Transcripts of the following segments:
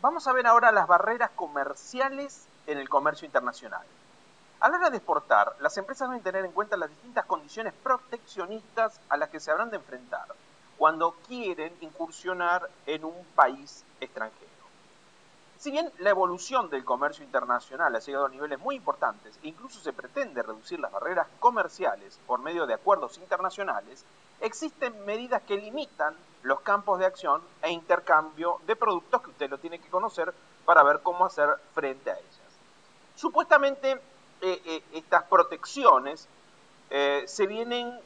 Vamos a ver ahora las barreras comerciales en el comercio internacional. A la hora de exportar, las empresas deben tener en cuenta las distintas condiciones proteccionistas a las que se habrán de enfrentar cuando quieren incursionar en un país extranjero. Si bien la evolución del comercio internacional ha llegado a niveles muy importantes e incluso se pretende reducir las barreras comerciales por medio de acuerdos internacionales, existen medidas que limitan los campos de acción e intercambio de productos que usted lo tiene que conocer para ver cómo hacer frente a ellas. Supuestamente estas protecciones se vienen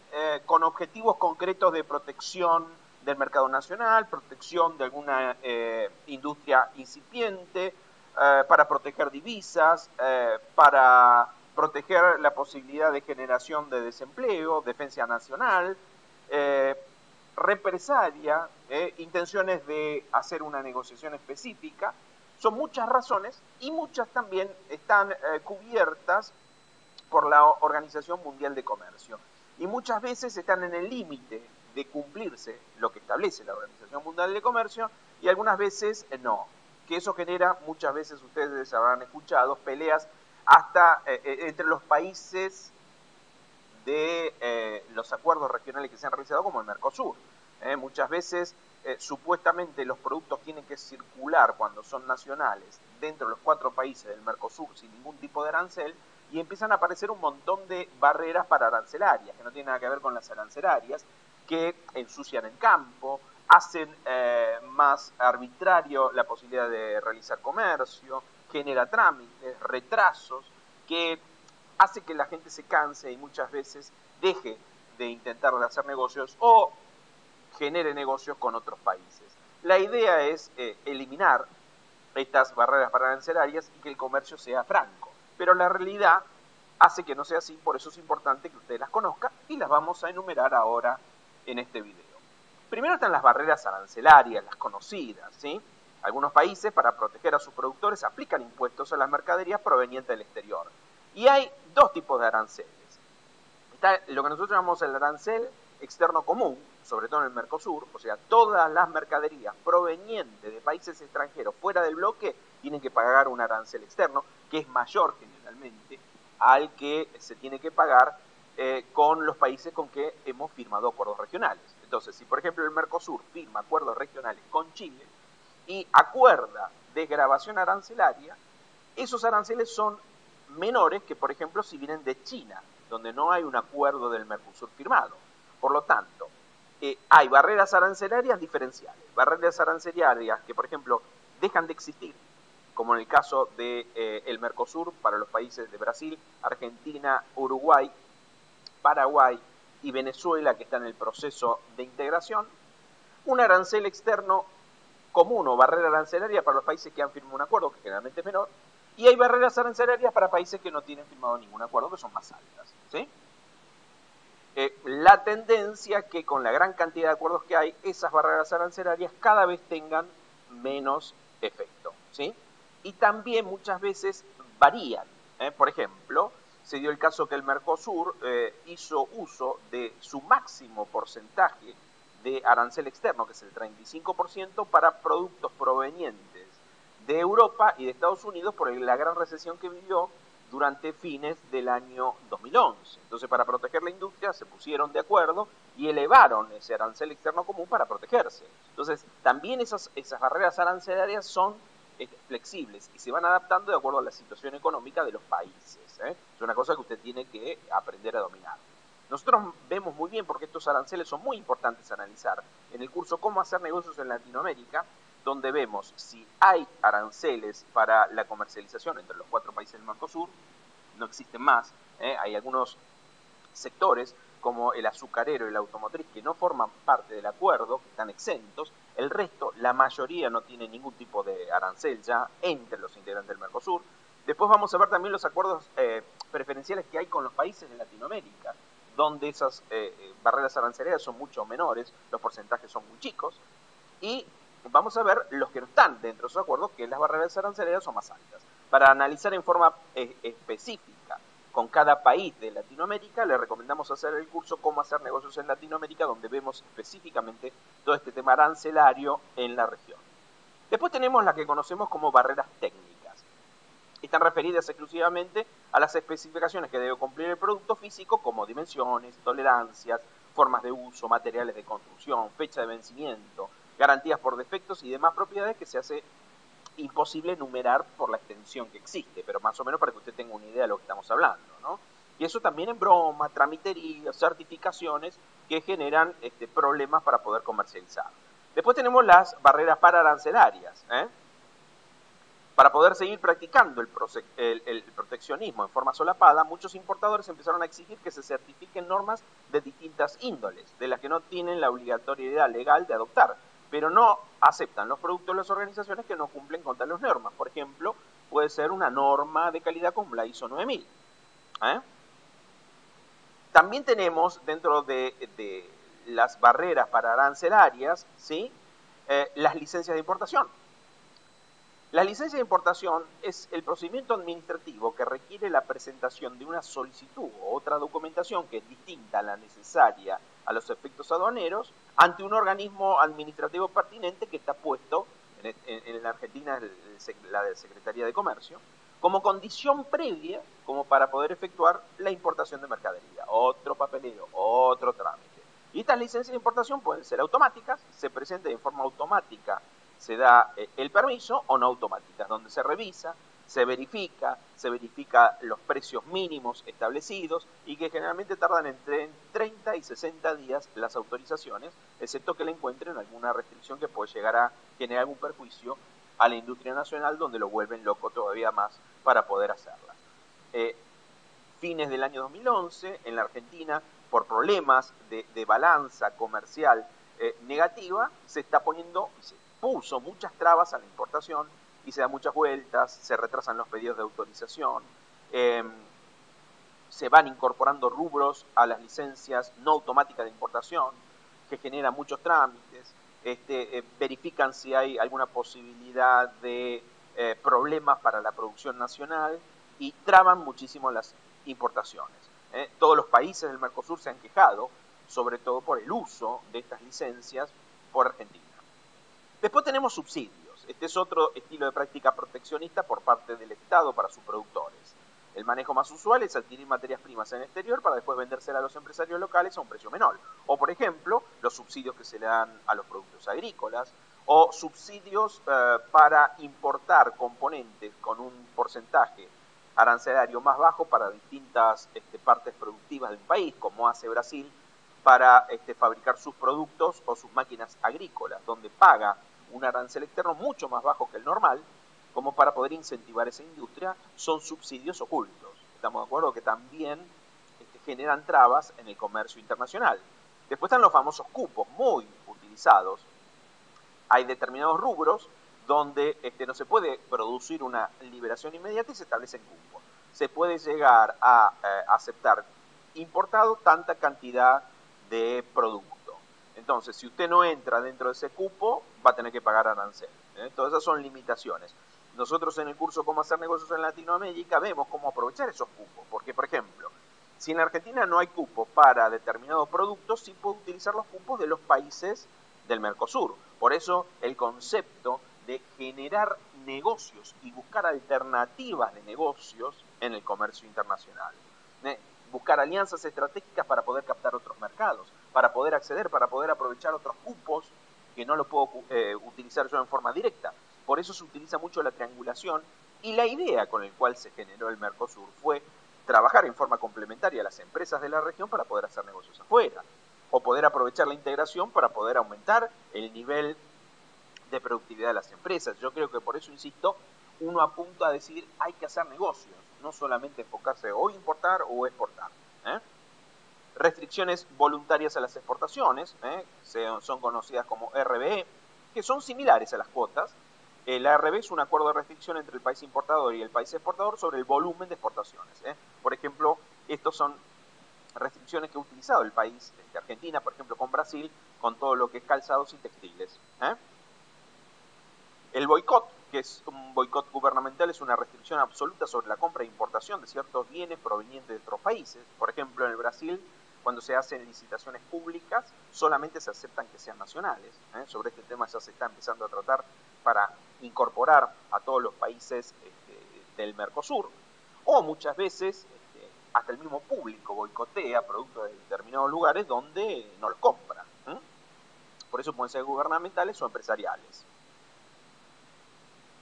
con objetivos concretos de protección del mercado nacional, protección de alguna industria incipiente, para proteger divisas, para proteger la posibilidad de generación de desempleo, defensa nacional, represalia, intenciones de hacer una negociación específica. Son muchas razones y muchas también están cubiertas por la Organización Mundial de Comercio. Y muchas veces están en el límite de cumplirse lo que establece la Organización Mundial de Comercio y algunas veces no. Que eso genera, muchas veces ustedes habrán escuchado, peleas hasta entre los países de los acuerdos regionales que se han realizado, como el Mercosur. Muchas veces supuestamente los productos tienen que circular cuando son nacionales dentro de los 4 países del Mercosur sin ningún tipo de arancel, y empiezan a aparecer un montón de barreras para arancelarias, que no tienen nada que ver con las arancelarias, que ensucian el campo, hacen más arbitrario la posibilidad de realizar comercio, genera trámites, retrasos, que hace que la gente se canse y muchas veces deje de intentar hacer negocios o genere negocios con otros países. La idea es eliminar estas barreras arancelarias y que el comercio sea franco, pero la realidad hace que no sea así, por eso es importante que usted las conozca y las vamos a enumerar ahora en este video. Primero están las barreras arancelarias, las conocidas, ¿sí? Algunos países, para proteger a sus productores, aplican impuestos a las mercaderías provenientes del exterior. Y hay 2 tipos de aranceles. Está lo que nosotros llamamos el arancel externo común, sobre todo en el Mercosur, o sea, todas las mercaderías provenientes de países extranjeros fuera del bloque tienen que pagar un arancel externo, que es mayor generalmente al que se tiene que pagar con los países con que hemos firmado acuerdos regionales. Entonces, si por ejemplo el Mercosur firma acuerdos regionales con Chile y acuerda desgravación arancelaria, esos aranceles son menores que, por ejemplo, si vienen de China, donde no hay un acuerdo del Mercosur firmado. Por lo tanto, hay barreras arancelarias diferenciales. Barreras arancelarias que, por ejemplo, dejan de existir, como en el caso del Mercosur para los países de Brasil, Argentina, Uruguay, Paraguay y Venezuela, que están en el proceso de integración. Un arancel externo común o barrera arancelaria para los países que han firmado un acuerdo, que generalmente es menor, y hay barreras arancelarias para países que no tienen firmado ningún acuerdo, que son más altas, ¿sí? La tendencia es que con la gran cantidad de acuerdos que hay, esas barreras arancelarias cada vez tengan menos efecto, ¿sí? Y también muchas veces varían. Por ejemplo, se dio el caso que el Mercosur hizo uso de su máximo porcentaje de arancel externo, que es el 35%, para productos provenientes de Europa y de Estados Unidos por la gran recesión que vivió durante fines del año 2011. Entonces, para proteger la industria, se pusieron de acuerdo y elevaron ese arancel externo común para protegerse. Entonces, también esas barreras arancelarias son flexibles y se van adaptando de acuerdo a la situación económica de los países. Es una cosa que usted tiene que aprender a dominar. Nosotros vemos muy bien, porque estos aranceles son muy importantes a analizar, en el curso Cómo hacer negocios en Latinoamérica, donde vemos si hay aranceles para la comercialización entre los 4 países del Mercosur. No existen más. Hay algunos sectores como el azucarero y el automotriz que no forman parte del acuerdo, que están exentos. El resto, la mayoría, no tiene ningún tipo de arancel ya entre los integrantes del Mercosur. Después vamos a ver también los acuerdos preferenciales que hay con los países de Latinoamérica, donde esas barreras arancelarias son mucho menores, los porcentajes son muy chicos, y vamos a ver los que no están dentro de esos acuerdos, que las barreras arancelarias son más altas. Para analizar en forma específica con cada país de Latinoamérica, le recomendamos hacer el curso Cómo hacer negocios en Latinoamérica, donde vemos específicamente todo este tema arancelario en la región. Después tenemos las que conocemos como barreras técnicas. Están referidas exclusivamente a las especificaciones que debe cumplir el producto físico, como dimensiones, tolerancias, formas de uso, materiales de construcción, fecha de vencimiento, garantías por defectos y demás propiedades que se hace imposible enumerar por la extensión que existe, pero más o menos para que usted tenga una idea de lo que estamos hablando, ¿no? Y eso también en broma, tramiterías, certificaciones que generan problemas para poder comercializar. Después tenemos las barreras pararancelarias, ¿eh? Para poder seguir practicando el proteccionismo en forma solapada, muchos importadores empezaron a exigir que se certifiquen normas de distintas índoles, de las que no tienen la obligatoriedad legal de adoptar, pero no aceptan los productos de las organizaciones que no cumplen con tales normas. Por ejemplo, puede ser una norma de calidad como la ISO 9000. También tenemos dentro de las barreras pararancelarias, ¿sí? Las licencias de importación. La licencia de importación es el procedimiento administrativo que requiere la presentación de una solicitud o otra documentación que es distinta a la necesaria a los efectos aduaneros ante un organismo administrativo pertinente que está puesto, en la Argentina la de Secretaría de Comercio, como condición previa como para poder efectuar la importación de mercadería. Otro papeleo, otro trámite. Y estas licencias de importación pueden ser automáticas, se presentan de forma automática, se da el permiso, o no automáticas, donde se revisa, se verifica los precios mínimos establecidos y que generalmente tardan entre 30 y 60 días las autorizaciones, excepto que le encuentren alguna restricción que puede llegar a generar algún perjuicio a la industria nacional, donde lo vuelven loco todavía más para poder hacerla. Fines del año 2011, en la Argentina, por problemas de balanza comercial negativa, se está poniendo, se puso muchas trabas a la importación y se dan muchas vueltas, se retrasan los pedidos de autorización, se van incorporando rubros a las licencias no automáticas de importación, que generan muchos trámites, verifican si hay alguna posibilidad de problemas para la producción nacional y traban muchísimo las importaciones. Todos los países del Mercosur se han quejado, sobre todo por el uso de estas licencias por Argentina. Después tenemos subsidios. Este es otro estilo de práctica proteccionista por parte del Estado para sus productores. El manejo más usual es adquirir materias primas en el exterior para después vendérselas a los empresarios locales a un precio menor. O, por ejemplo, los subsidios que se le dan a los productos agrícolas, o subsidios para importar componentes con un porcentaje arancelario más bajo para distintas partes productivas de un país, como hace Brasil, para fabricar sus productos o sus máquinas agrícolas, donde paga un arancel externo mucho más bajo que el normal, como para poder incentivar esa industria. Son subsidios ocultos. Estamos de acuerdo que también generan trabas en el comercio internacional. Después están los famosos cupos, muy utilizados. Hay determinados rubros donde no se puede producir una liberación inmediata y se establecen cupos. Se puede llegar a aceptar importado tanta cantidad de producto. Entonces, si usted no entra dentro de ese cupo, va a tener que pagar arancel. Todas esas son limitaciones. Nosotros en el curso Cómo hacer negocios en Latinoamérica vemos cómo aprovechar esos cupos. Porque, por ejemplo, si en Argentina no hay cupo para determinados productos, sí puede utilizar los cupos de los países del Mercosur. Por eso el concepto de generar negocios y buscar alternativas de negocios en el comercio internacional. Buscar alianzas estratégicas para poder captar otros mercados, para poder acceder, para poder aprovechar otros cupos que no lo puedo utilizar yo en forma directa. Por eso se utiliza mucho la triangulación, y la idea con la cual se generó el Mercosur fue trabajar en forma complementaria a las empresas de la región para poder hacer negocios afuera, o poder aprovechar la integración para poder aumentar el nivel de productividad de las empresas. Yo creo que por eso, insisto, uno apunta a decir hay que hacer negocios, no solamente enfocarse o importar o exportar. Restricciones voluntarias a las exportaciones, son conocidas como RBE, que son similares a las cuotas. La RB es un acuerdo de restricción entre el país importador y el país exportador sobre el volumen de exportaciones. Por ejemplo, estos son restricciones que ha utilizado el país, Argentina, por ejemplo, con Brasil, con todo lo que es calzados y textiles. El boicot, que es un boicot gubernamental, es una restricción absoluta sobre la compra e importación de ciertos bienes provenientes de otros países. Por ejemplo, en el Brasil, cuando se hacen licitaciones públicas, solamente se aceptan que sean nacionales. Sobre este tema ya se está empezando a tratar para incorporar a todos los países del Mercosur, o muchas veces hasta el mismo público boicotea productos de determinados lugares donde no los compra. Por eso pueden ser gubernamentales o empresariales.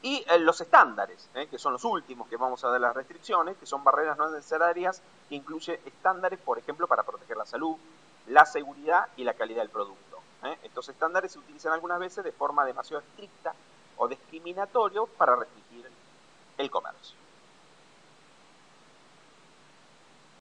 Y los estándares, que son los últimos que vamos a dar las restricciones, que son barreras no necesarias, que incluye estándares, por ejemplo, para proteger la salud, la seguridad y la calidad del producto. Estos estándares se utilizan algunas veces de forma demasiado estricta o discriminatoria para restringir el comercio.